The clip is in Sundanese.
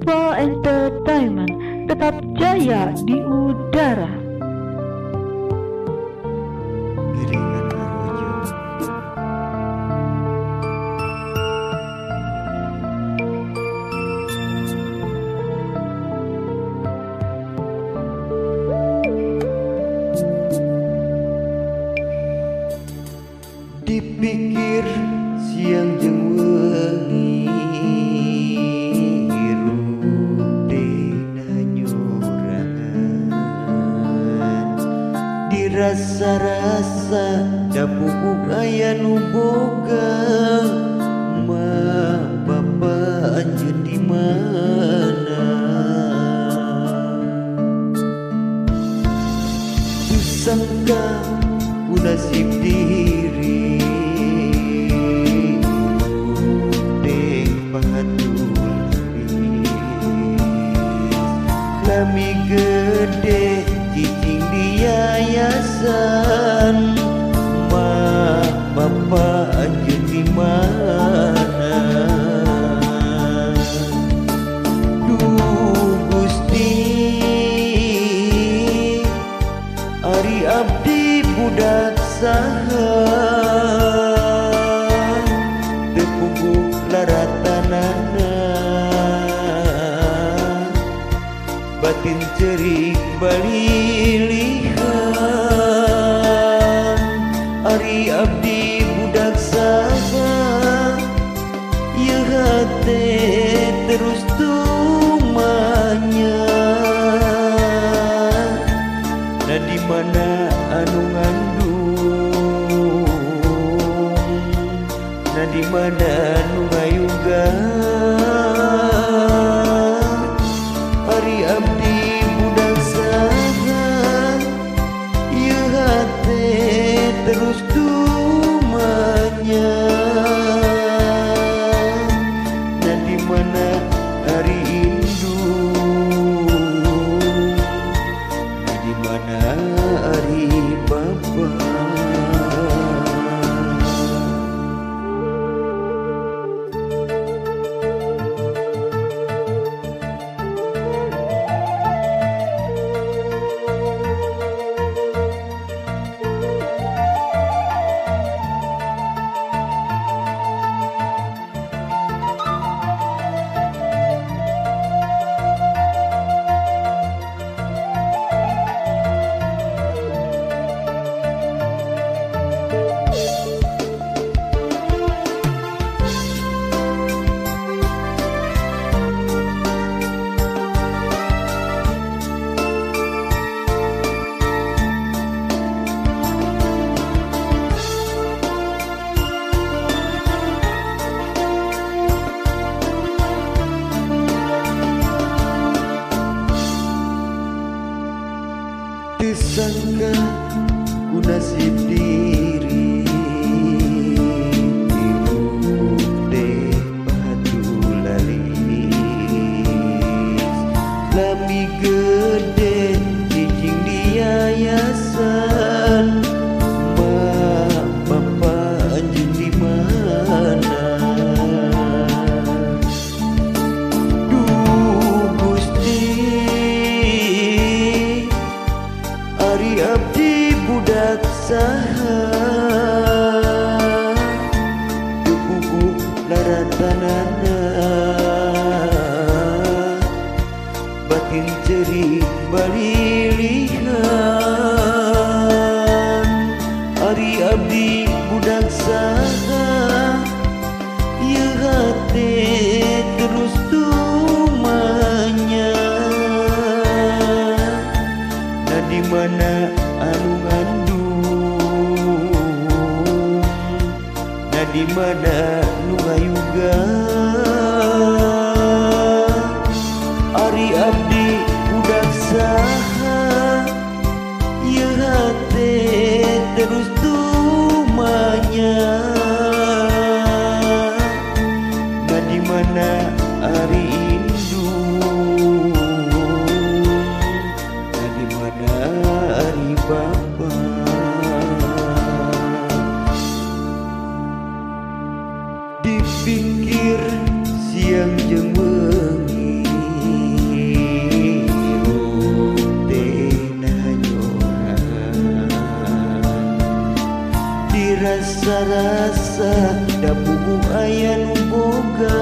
Bapa Entertainment tetap jaya di udara. Giringan Arojo. Dipikir siang jeung wengi dirasa-rasa dapupuk aya nu boga ma bapa anjeun di mana tusangka ku nasib diri deng pahatulih lami gede cicing di yayasan ma bapa anjeun di mana duh Gusti ari abdi budak saha teu puguh laratanana batin cerik balilihan ari abdi budak saha ieu hate terus tumanya na di mana anu ngandung na di mana anu ngayuga ari abdi budak saha ieu hate terus tumanya na di mana ari indung na di mana ari bapa sangka ku nasib diri deh patulalis lami gede cicing di yayasan ma bapa anjeun di mana duh Gusti ari abdi budak saha teu puguh laratanana batin cerik balilihan ari abdi budak saha ieu hate terus tumanya na di mana anu ngandung na di mana nu ngayuga ari abdi budak saha ieu hate terus tumanya na di mana ari indung na di mana ari bapa dipikir siang jeung wengi sarasa dapumu aya nu boga